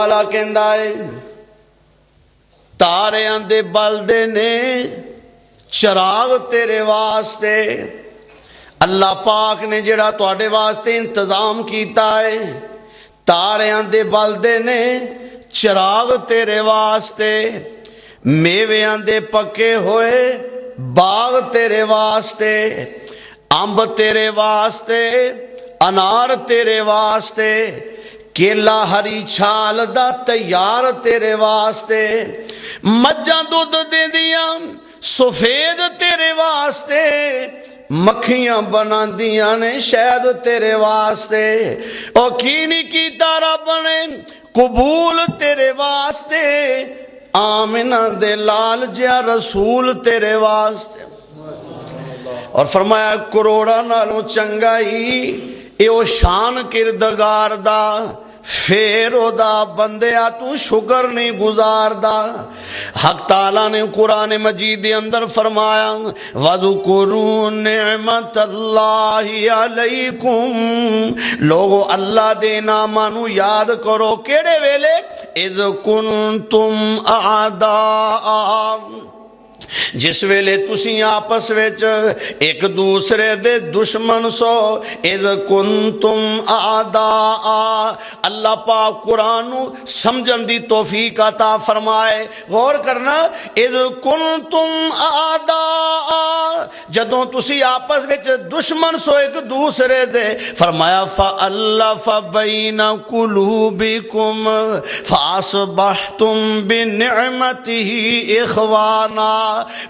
والا کہندا ہے تاریاں دے بلدے نے چراغ تیرے واسطے، اللہ پاک نے جڑا تواڈے واسطے انتظام کیتا ہے، تاریاں دے بلدے نے چراغ تیرے واسطے، میویاں دے پکے ہوئے باغ تیرے واسطے، امب تیرے واسطے، انار تیرے واسطے، کیلا ہری چھال دا تیار تیرے واسطے، مجھاں دودھ دے دیاں سفید تیرے واسطے، مکھیاں بنا دیاں نے شہد تیرے واسطے، او کی نہیں کیتا رب نے قبول تیرے واسطے، آمنہ دے لال جیا رسول تیرے واسطے۔ اور فرمایا کروڑا نالوں چنگائی اے او شان کردگار دا، فیرو دا بندیا تو شکر نہیں گزار دا۔ حق تعالیٰ نے قرآن مجید دے اندر فرمایا وَذُكُرُوا نِعْمَةَ اللَّهِ عَلَيْكُمْ، لوگو اللہ دے نامانو یاد کرو کیڑے ویلے اِذْ كُنْتُمْ أَعْدَاءً، جس ویلے تسی آپس ویچ ایک دوسرے دے دشمن سو، اِذْ كُنْتُمْ أَعْدَاءً، اللہ پاک قرآن سمجھن دی توفیق عطا فرمائے۔ غور کرنا، اِذْ كُنْتُمْ أَعْدَاءً، جدوں تسی آپس ویچ دشمن سو ایک دوسرے دے، فرمایا فَأَلَّفَ بَيْنَ قُلُوبِكُمْ فَأَصْبَحْتُمْ بِنِعْمَتِهِ إِخْوَانًا،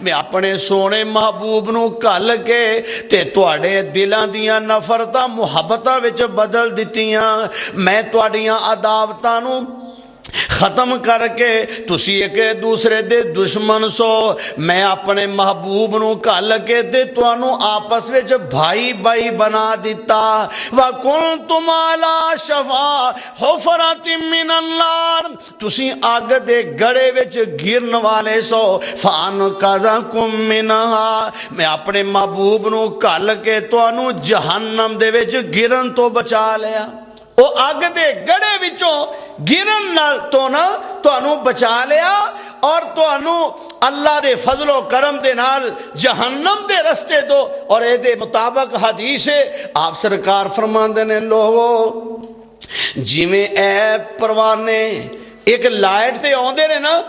میں اپنے سونے محبوب نو کل کے تے تواڈے دلاں دیاں نفرتاں محبتاں وچ بدل دتیاں، میں تواڈیاں عداوتاں نو ختم کر کے تسی ایک دوسرے دے دشمن سو، میں اپنے محبوب نو کل کے تے توانو آپس وچ بھائی بھائی بنا دیتا۔ وَكُنْتُمْ عَلَى شَفَا حُفْرَةٍ مِّنَ النَّارِ، تسی آگ دے گڑے وچ گرن والے سو، فَأَنْقَذَكُم مِّنْهَا، میں اپنے محبوب نو کل کے توانو جہنم دے وچ گرن تو بچا لیا۔ او آگ دے گڑے وچوں گرن نال تو نا توانو بچا لیا، اور توانو اللہ دے فضل و کرم دے نال جہنم دے رستے دو۔ اور اے دے مطابق حدیث ہے، آپ سرکار فرماندے نے لوگو جی میں اے پروانے ایک لائٹ تے آندے نے نا،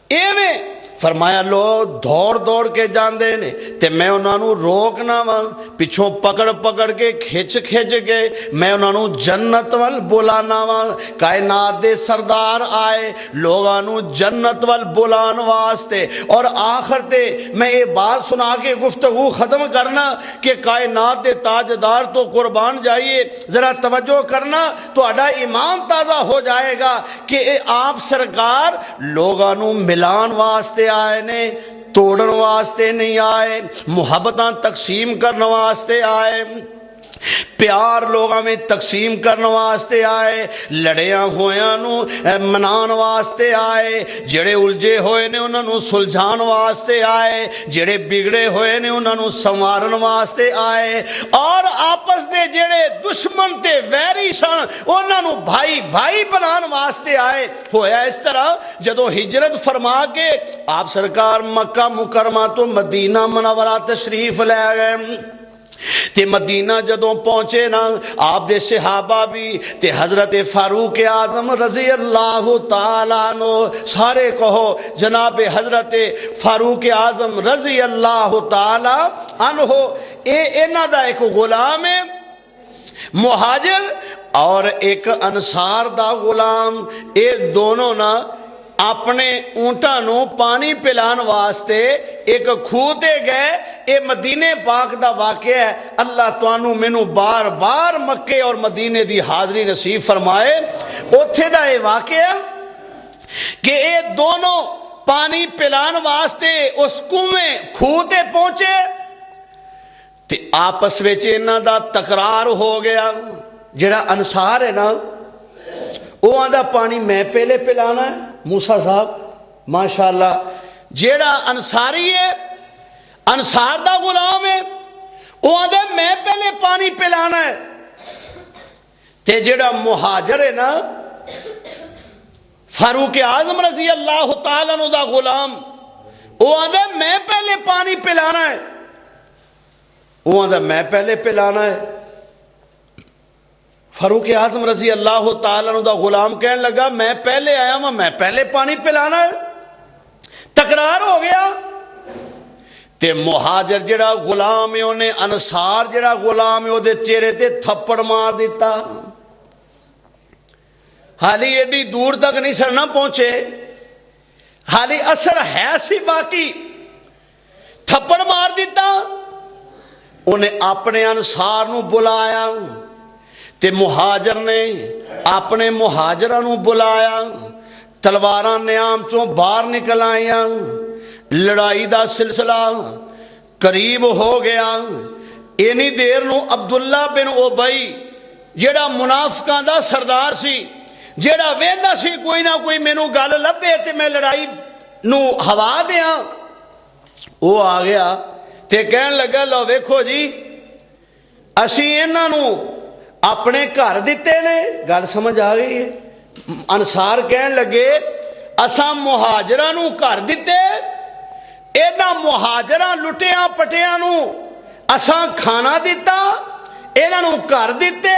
ایویں فرمایا لوگ دوڑ دوڑ کے جاندے نے تے میں انہاں نو روکنا وا، پچھوں پکڑ پکڑ کے کھچ کھچ کے میں انہاں نو جنت وال بلانا وا۔ کائنات دے سردار آئے لوگاں نو جنت وال بلان واسطے، اور آخر تے میں یہ بات سنا کے گفتگو ختم کرنا کہ کائنات دے تاجدار تو قربان جائیے، ذرا توجہ کرنا تو اڈا ایمان تازہ ہو جائے گا کہ آپ سرکار لوگاں نو ملان واسطے آئے نے، توڑن واسطے نہیں آئے، محبتاں تقسیم کرنے واسطے آئے، پیار لوگاں میں تقسیم کرنے واسطے آئے، لڑیاں ہویاں نو منان واسطے آئے، جڑے الجھے ہوئے نے انہاں نو سلجھان واسطے آئے، جڑے بگڑے ہوئے نے انہاں نو سنوارن واسطے آئے، اور آپس دے جڑے دشمن تے ویری سن انہاں نو بھائی بھائی بنان واسطے آئے۔ ہویا اس طرح جدوں ہجرت فرما کے آپ سرکار مکہ مکرمہ تو مدینہ منورہ تشریف لے گئے، تے مدینہ جدوں پہنچے نا آپ دے صحابہ بھی تے حضرت فاروق اعظم رضی اللہ تعالیٰ عنہ، سارے کہو جناب حضرت فاروق اعظم رضی اللہ تعالیٰ عنہ، انہاں دا ایک غلام ہے مہاجر اور ایک انصار دا غلام، اے دونوں نا اپنے اونٹاں نو پانی پلان واسطے ایک کھوہ تے گئے۔ اے مدینے پاک دا واقعہ ہے، اللہ توانو مینو بار بار مکے اور مدینے دی حاضری نصیب فرمائے۔ اوتھے دا اے واقعہ کہ اے دونوں پانی پلان واسطے اس کنویں کھوہ تے پہنچے تے آپس وچ انہاں دا تکرار ہو گیا۔ جڑا انصار ہے نا وہ آدھا پانی میں پہلے پلانا ہے، موسیٰ صاحب ماشاءاللہ جیڑا انصاری ہے انصار دا غلام ہے وہ آدھا میں پہلے پانی پلانا ہے، تے جڑا مہاجر ہے نا فاروق اعظم رضی اللہ تعالیٰ عنہ دا غلام وہ آدھا میں پہلے پانی پلانا ہے، وہ آدھا میں پہلے پلانا ہے۔ فاروق اعظم رضی اللہ تعالیٰ عنہ دا غلام کہنے لگا میں پہلے آیا ہوں، میں پہلے پانی پلانا ہے۔ تکرار ہو گیا تے مہاجر جڑا غلام ہے انہیں انصار جڑا غلام ہے وہ دے چہرے تے تھپڑ مار دیتا۔ حالی ایڈی دور تک نہیں سرنا پہنچے، حالی اثر ہے سی باقی، تھپڑ مار دیتا۔ انہیں اپنے انصار نو بلایا تے مہاجر نے اپنے مہاجرہ نو بلایا، تلواراں نیام چوں باہر نکل آئیاں، لڑائی دا سلسلہ قریب ہو گیا۔ اینی دیر نو عبداللہ بن ابی جڑا منافقاں دا سردار سی، جڑا ویندا سی کوئی نہ کوئی مینوں گل لبے تے میں لڑائی نو ہوا دیاں، وہ آ گیا تے کہن لگا لو ویکھو جی اسی انہاں نو اپنے گھر دیتے نے، گل سمجھ آ گئی ہے۔ انصار کہن لگے اساں مہاجراں نو گھر دیتے، اینا مہاجراں لٹیاں پٹیاں نو اساں کھانا دیتا، اینا نو گھر دیتے،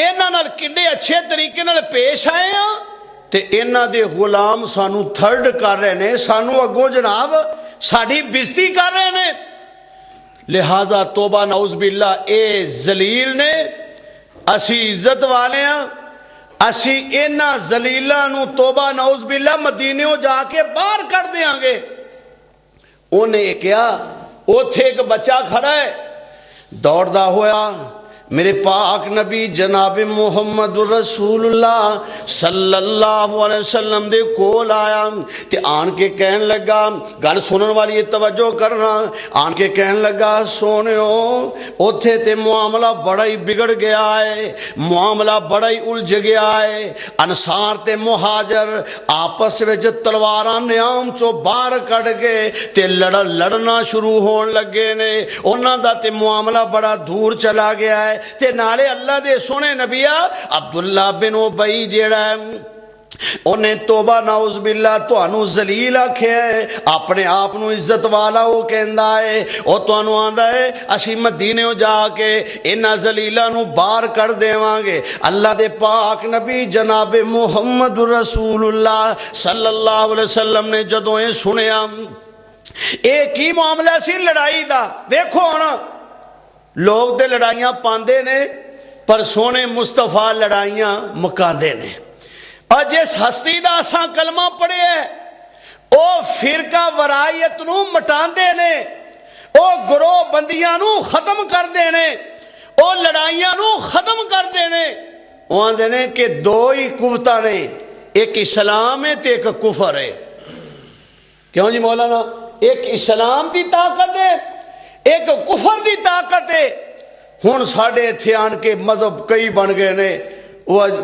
اینا نال کنے اچھے طریقے نال پیش آئے ہیں تے اینا دے غلام سانو تھرڈ کر رہے نے، سانو اگو جناب ساڑھی بزتی کر رہے نے، لہذا توبہ نعوذ باللہ اے ذلیل نے، اسی عزت والے ہیں، اسی اینا ذلیلہ نو توبہ نعوذ باللہ مدینیوں جا کے باہر کر دیاں گے۔ انہیں کیا اوتھے ایک بچہ کھڑا ہے دوڑ دا ہویا، میرے پاک نبی جناب محمد رسول اللہ صلی اللہ علیہ وسلم دے کول آیا تے آن کے کہن لگا، گل سنن والی توجہ کرنا، آن کے کہن لگا سونیو اوتھے تے معاملہ بڑا ہی بگڑ گیا ہے، معاملہ بڑا ہی الجھ گیا ہے، انصار تے مہاجر آپس وچ تلواراں نیام چو باہر کٹ گئے تے لڑنا شروع ہون لگے نے، انہاں دا تے معاملہ بڑا دور چلا گیا ہے تے نالے اللہ دے سونے نبیہ عبداللہ بن ابی جیڑا ہے انہیں توبہ نعوذ باللہ تو انو ذلیل آکھے ہے، اپنے آپنو عزت والا وہ کہندا ہے، او تو انو آندہ ہے اسی مدینے ہو جا کے انہا ذلیلہ نو باہر کر دے وانگے۔ اللہ دے پاک نبی جناب محمد رسول اللہ صلی اللہ علیہ وسلم نے جدوں یہ سنیا ایک ہی معاملہ سی لڑائی دا، دیکھو ہونا لوگ دے لڑائیاں پاندے نے پر سونے مصطفیٰ لڑائیاں مکاندے نے، اور جس ہستی دا اساں کلمہ پڑھے ہے او فرقہ ورائیت نو مٹاندے نے، او گروہ بندیاں نو ختم کر دے نے، او لڑائیاں نو ختم کر دے نے۔ وہ آندے نے کہ دو ہی قوتاں نے، ایک اسلام ہے تے ایک کفر ہے۔ کیوں جی مولانا؟ ایک اسلام دی طاقت ہے، ایک کفر دی طاقت ہے۔ ہن ساڑھے تھے آن کے مذہب کئی بن گئے نے،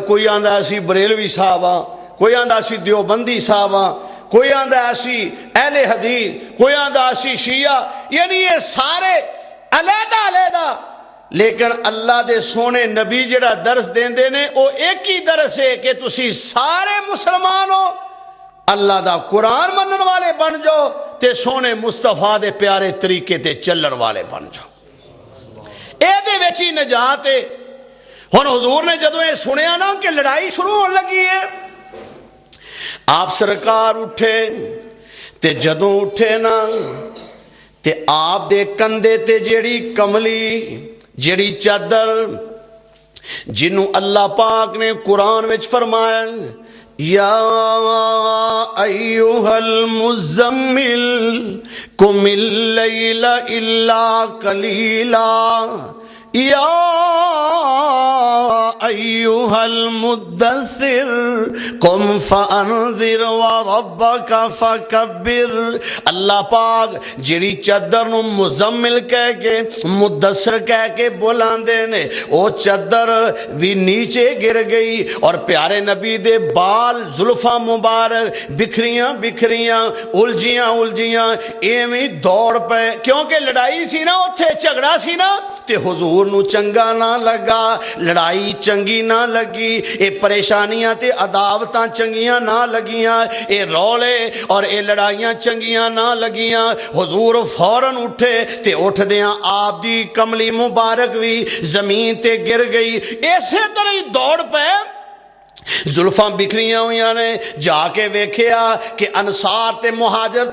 کوئی آندہ ایسی بریلوی صاحب ہاں، کوئی آندہ ایسی دیوبندی صاحب ہاں، کوئی آندہ ایسی اہل حدیث، کوئی آندہ ایسی شیعہ، یعنی یہ سارے علیحدہ علیحدہ، لیکن اللہ دے سونے نبی جڑا درس دین دینے وہ ایک ہی درس ہے کہ تسی سارے مسلمان ہو، اللہ دا قرآن منن والے بن جاؤ تے سونے مصطفیٰ دے پیارے طریقے تے چلن والے بن جاؤ، اے دے ویچی نجات ہے۔ ہن حضور نے جدوں یہ سنیا نا کہ لڑائی شروع ہون لگی ہے، آپ سرکار اٹھے تے جدوں اٹھے نا تے آپ دے کندے تے جیڑی کملی جیڑی چادر جنوں اللہ پاک نے قرآن وچ فرمایا یا ایوہ المزمل قم اللیل الا قلیلا یا ایوہ المدثر قم فانذر وربک فکبر۔ اللہ پاک جیڑی چادر نو مزمل کہہ کے مدثر کہہ کے بلاندے نے او چادر بھی نیچے گر گئی اور پیارے نبی دے بال زلفاں مبارک بکھریاں بکھریاں الجھیاں الجھیاں ایویں دوڑ پے، کیونکہ لڑائی سی نا اتھے جھگڑا سی نا تے حضور انہوں چنگا نہ لگا، لڑائی چنگی نہ لگی، اے پریشانیاں تے عداوتاں چنگیاں نہ لگیاں، اے رولے اور اے لڑائیاں چنگیاں نہ لگیاں۔ حضور فوراً اٹھے تے اٹھ دیاں آپ دی کملی مبارک بھی زمین تے گر گئی۔ ایسے طرح ہی دوڑ پہ زلفاں بکھریاں ہوئیاں نے، جا کے ویکھیا کہ انصار تے مہاجر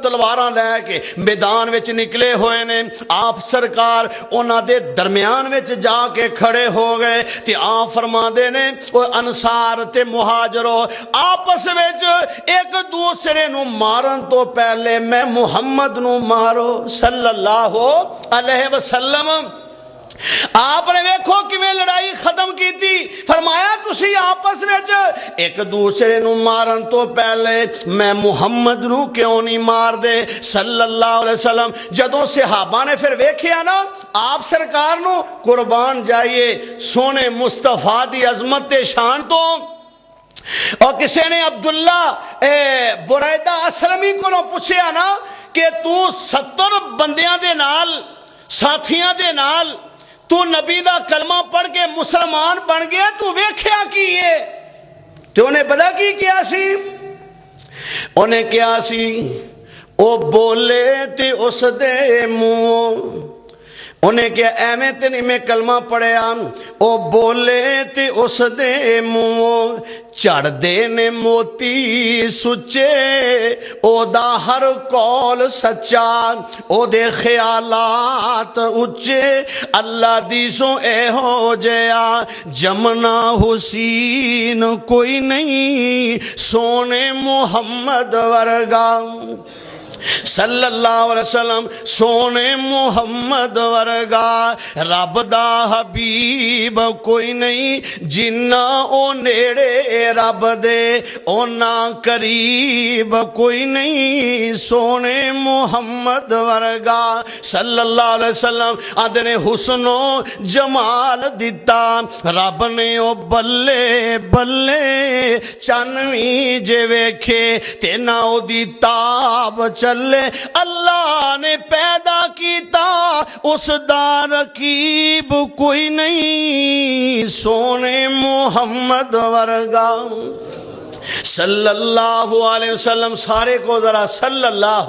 تلواراں لے کے میدان وچ نکلے ہوئے نے۔ آپ سرکار انہاں دے درمیان وچ جا کے کھڑے ہو گئے تے آپ فرماندے نے او انصار تے مہاجرو آپس وچ ایک دوسرے نو مارن تو پہلے میں محمد نو مارو صلی اللہ علیہ وسلم۔ آپ نے ویکھو کیویں لڑائی ختم کی تھی، فرمایا تسی آپس وچ ایک دوسرے نو مارن تو پہلے میں محمد نو کیوں نہیں مار دے صلی اللہ علیہ وسلم۔ جدوں صحابہ نے پھر ویکھیا نا آپ سرکار نو، قربان جائیے سونے مصطفیٰ دی عظمت تے شان تو، اور کسی نے عبداللہ بریدہ اسلمی کو پوچھیا نا کہ تو 70 بندیاں دے نال ساتھیاں دے نال تو نبی دا کلمہ پڑھ کے مسلمان بن گیا، تو ویکھیا کی ہے؟ تو انہیں پتا کی کیا سی؟ انہیں کیا سی؟ او بولے تے اس دے منہ، انہیں کیا ایویں تے نہیں میں کلمہ پڑھیا، او بولے تے اس دے منہ چڑھ دے نے موتی سچے، او دا ہر قول سچا، او دے خیالات اچے، اللہ دیسوں اے ہو جیا جمنا حسین کوئی نہیں سونے محمد ورگا صلی اللہ علیہ وسلم، سونے محمد ورگا رب دا حبیب کوئی نہیں، جنہ او نیڑے رب دے اونا قریب کوئی نہیں سونے محمد ورگا صلی اللہ علیہ وسلم۔ آدھنے حسن و جمال دیتا رب نے او بلے بلے چانویں جے ویکھے تے نہ او دی تاب چلے، اللہ نے پیدا کیتا اس دا رقیب کوئی نہیں سونے محمد ورگا صلی اللہ علیہ وسلم۔ سارے کو ذرا صلی اللہ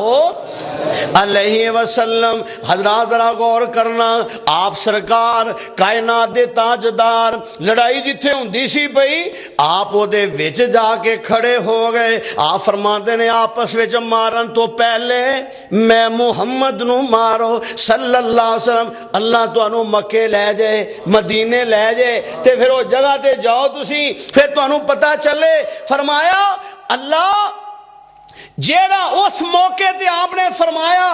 علیہ وسلم۔ حضرات ذرا غور کرنا، آپ سرکار کائنات دے تاجدار، لڑائی جتھے ہوندی سی پئی آپ او دے وچ جا کے کھڑے ہو گئے۔ آپ فرماندے نے آپس وچ مارن تو پہلے میں محمد نو مارو صلی اللہ علیہ وسلم۔ اللہ تانوں مکے لے جائے، مدینے لے جائے تے پھر وہ جگہ تے جاؤ تسی، پھر تانوں پتہ چلے۔ فرمایا اللہ جیڑا اس موقع تے آپ نے فرمایا